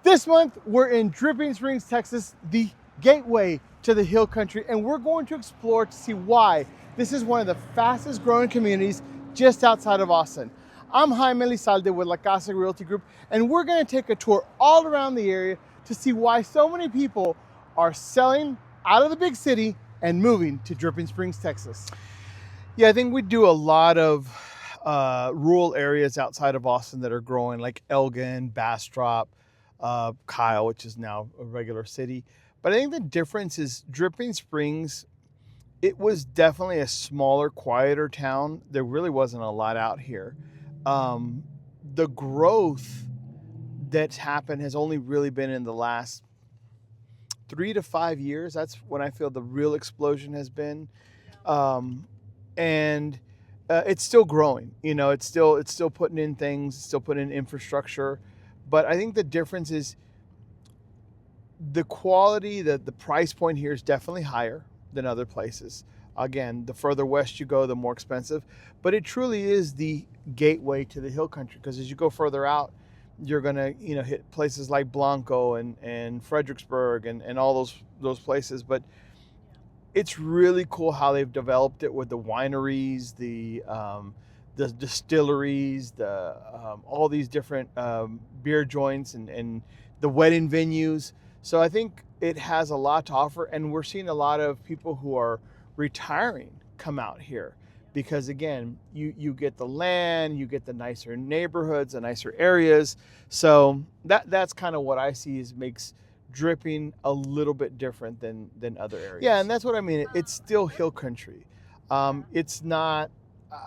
This month, we're in Dripping Springs, Texas, the gateway to the hill country, and we're going to explore to see why this is one of the fastest growing communities just outside of Austin. I'm Jaime Lizalde with La Casa Realty Group, and we're going to take a tour all around the area to see why so many people are selling out of the big city and moving to Dripping Springs, Texas. Yeah, I think we do a lot of rural areas outside of Austin that are growing, like Elgin, Bastrop, Kyle, which is now a regular city. But I think the difference is Dripping Springs, it was definitely a smaller, quieter town. There really wasn't a lot out here. The growth that's happened has only really been in the last 3 to 5 years. That's when I feel the real explosion has been. And it's still growing. You know, it's still putting in things, still putting in infrastructure. But I think the difference is the quality, the price point here is definitely higher than other places. Again, the further west you go, the more expensive. But it truly is the gateway to the hill country, because as you go further out, you're gonna hit places like Blanco and Fredericksburg and all those places. But it's really cool how they've developed it with the wineries, the distilleries, all these different beer joints and the wedding venues. So I think it has a lot to offer, and we're seeing a lot of people who are retiring come out here because, again, you get the land, you get the nicer neighborhoods, the nicer areas. So that's kind of what I see is makes Dripping a little bit different than other areas. Yeah, and that's what I mean. It's still hill country. It's not,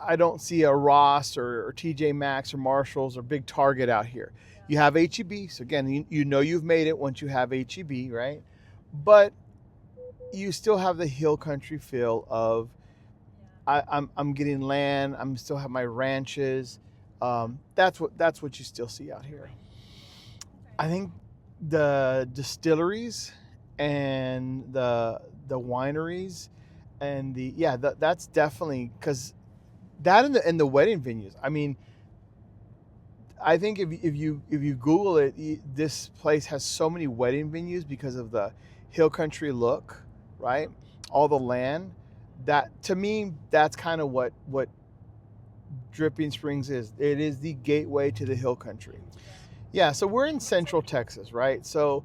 I don't see a Ross or TJ Maxx or Marshalls or Big Target out here. You have HEB, so again, you know you've made it once you have HEB, right? But you still have the hill country feel of I'm getting land. I'm still have my ranches. That's what you still see out here. I think the distilleries and the wineries and that's definitely, because that and the wedding venues. I mean, I think if you Google it, this place has so many wedding venues because of the hill country look, right? All the land. That, to me, that's kind of what Dripping Springs is. It is the gateway to the hill country. Yeah, so we're in Central Texas, right? So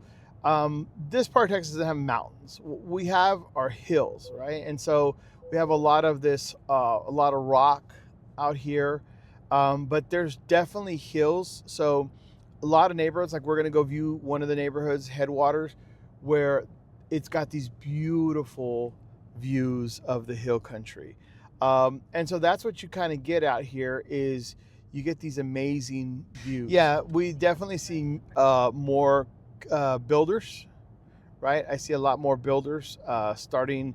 this part of Texas doesn't have mountains. We have our hills, right? And so we have a lot of rock out here, but there's definitely hills. So a lot of neighborhoods, like we're gonna go view one of the neighborhoods, Headwaters, where it's got these beautiful views of the hill country. And so that's what you kind of get out here is you get these amazing views. Yeah, we definitely see more builders, right? I see a lot more builders starting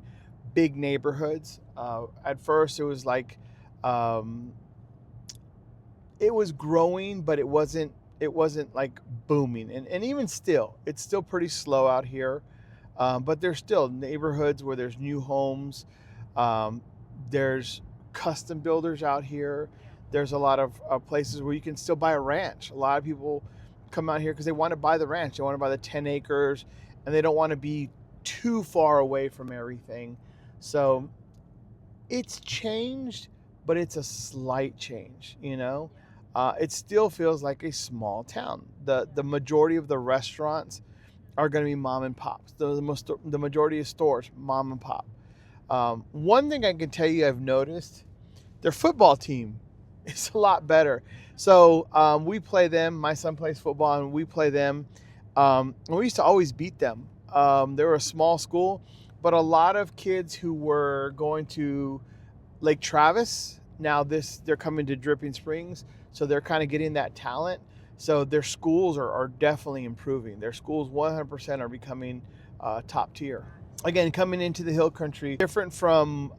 big neighborhoods. At first, it was like it was growing, but it wasn't like booming. And even still, it's still pretty slow out here. But there's still neighborhoods where there's new homes. There's custom builders out here. There's a lot of places where you can still buy a ranch. A lot of people come out here because they want to buy the ranch. They want to buy the 10 acres, and they don't want to be too far away from everything. So it's changed, but it's a slight change, you know? It still feels like a small town. The majority of the restaurants are going to be mom and pops. The majority of stores, mom and pop. One thing I can tell you I've noticed, their football team is a lot better. So we play them. My son plays football, and we play them. And we used to always beat them. They were a small school, but a lot of kids who were going to Lake Travis, now they're coming to Dripping Springs, so they're kind of getting that talent. So their schools are definitely improving. Their schools 100% are becoming top tier. Again, coming into the hill country, different from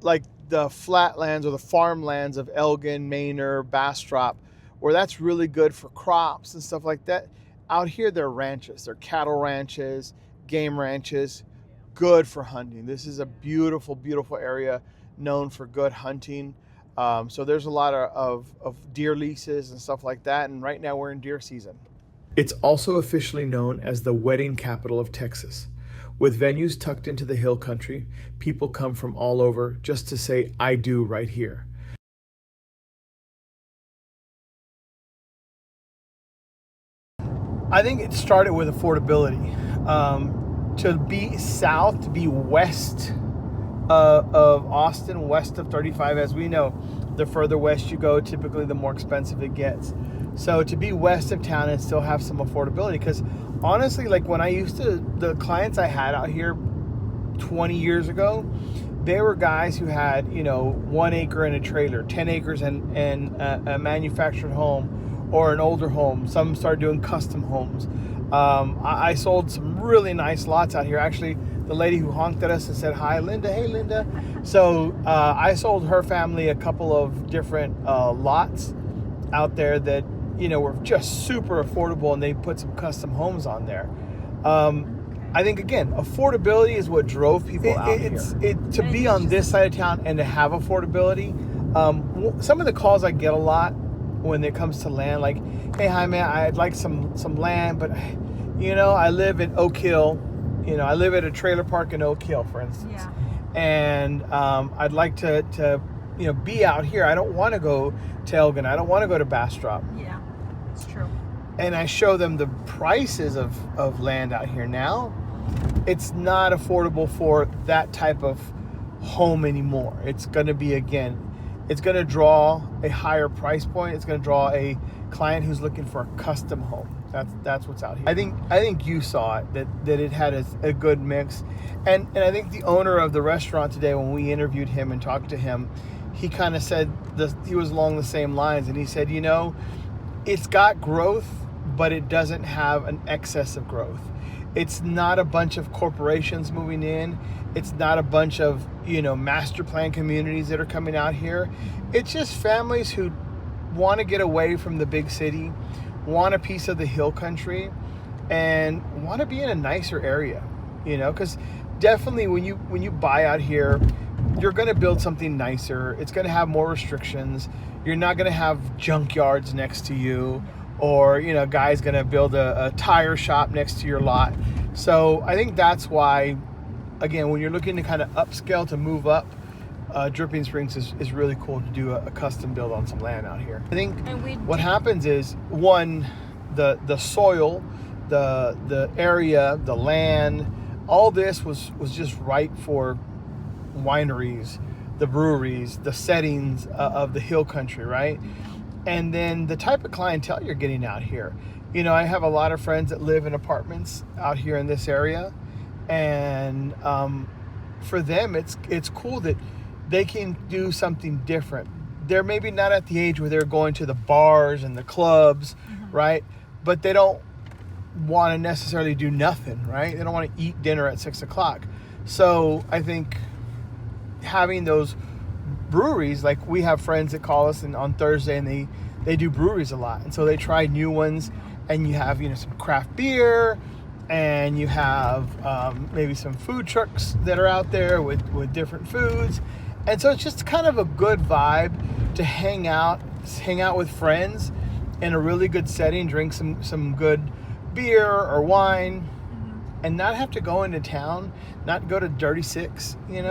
like the flatlands or the farmlands of Elgin, Manor, Bastrop, where that's really good for crops and stuff like that. Out here, they're ranches. They're cattle ranches, game ranches, good for hunting. This is a beautiful, beautiful area known for good hunting. So there's a lot of deer leases and stuff like that. And right now we're in deer season. It's also officially known as the wedding capital of Texas. With venues tucked into the hill country, people come from all over just to say, I do right here. I think it started with affordability. To be south, to be west of Austin, west of 35, as we know, the further west you go, typically the more expensive it gets. So to be west of town and still have some affordability, because honestly, like when I used to, the clients I had out here 20 years ago, they were guys who had, 1 acre and a trailer, 10 acres and a manufactured home or an older home. Some started doing custom homes. I sold some really nice lots out here. Actually, the lady who honked at us and said, hi, Linda. Hey, Linda. So I sold her family a couple of different lots out there that, were just super affordable, and they put some custom homes on there. I think, again, affordability is what drove people out here. To be on this side of town and to have affordability, some of the calls I get a lot when it comes to land, like, hey, hi, man, I'd like some land, but, I live in Oak Hill. I live at a trailer park in Oak Hill, for instance. Yeah. And I'd like to be out here. I don't want to go to Elgin. I don't want to go to Bastrop. Yeah, it's true. And I show them the prices of land out here now. It's not affordable for that type of home anymore. It's going to be, again, it's going to draw a higher price point. It's going to draw a client who's looking for a custom home. That's what's out here. I think you saw it, that it had a good mix. And I think the owner of the restaurant today, when we interviewed him and talked to him, he kind of said he was along the same lines, and he said, it's got growth, but it doesn't have an excess of growth. It's not a bunch of corporations moving in. It's not a bunch of, master plan communities that are coming out here. It's just families who want to get away from the big city, want a piece of the hill country, and want to be in a nicer area, because definitely when you buy out here, you're going to build something nicer. It's going to have more restrictions. You're not going to have junkyards next to you, or, guy's going to build a tire shop next to your lot. So I think that's why, again, when you're looking to kind of upscale, to move up, Dripping Springs is really cool to do a custom build on some land out here. I think what happens is, one, the soil, the area, the land, all this was just right for wineries, the breweries, the settings of the hill country, right? And then the type of clientele you're getting out here. I have a lot of friends that live in apartments out here in this area, and for them, it's cool that they can do something different. They're maybe not at the age where they're going to the bars and the clubs, right? But they don't want to necessarily do nothing, right? They don't want to eat dinner at 6 o'clock. So I think having those breweries, like we have friends that call us on Thursday, and they do breweries a lot. And so they try new ones, and you have, some craft beer, and you have maybe some food trucks that are out there with different foods. And so it's just kind of a good vibe to hang out with friends in a really good setting, drink some good beer or wine, and not have to go into town, not go to Dirty Six, and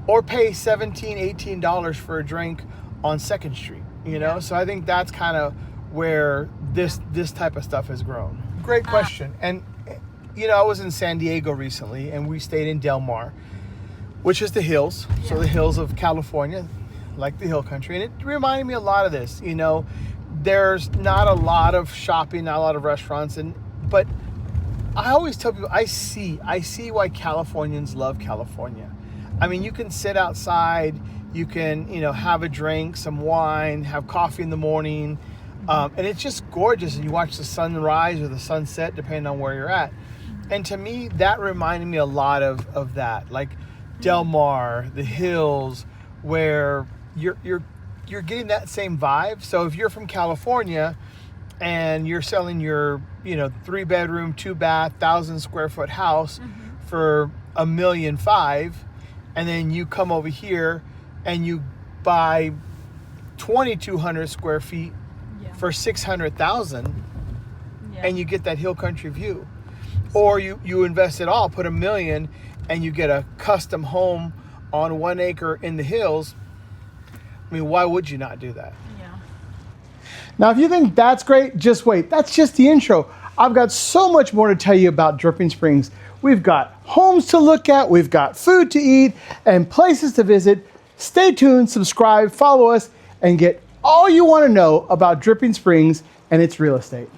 or pay $17, $18 for a drink on 2nd Street, So I think that's kind of where this type of stuff has grown. Great question. And I was in San Diego recently, and we stayed in Del Mar, which is the hills. Yeah. So the hills of California, like the hill country. And it reminded me a lot of this. There's not a lot of shopping, not a lot of restaurants, but I always tell people, I see why Californians love California. I mean, you can sit outside, you can, have a drink, some wine, have coffee in the morning, and it's just gorgeous. And you watch the sunrise or the sunset, depending on where you're at. And to me, that reminded me a lot of that, like Del Mar, the hills, where you're getting that same vibe. So if you're from California and you're selling your 3-bedroom, 2-bath, 1,000 square foot house for $1.5 million, and then you come over here and you buy 2,200 square feet for $600,000 Yeah. and you get that hill country view. Or you invest it all, put $1 million, and you get a custom home on 1 acre in the hills. I mean, why would you not do that? Yeah. Now, if you think that's great, just wait. That's just the intro. I've got so much more to tell you about Dripping Springs. We've got homes to look at, we've got food to eat, and places to visit. Stay tuned, subscribe, follow us, and get all you want to know about Dripping Springs and its real estate.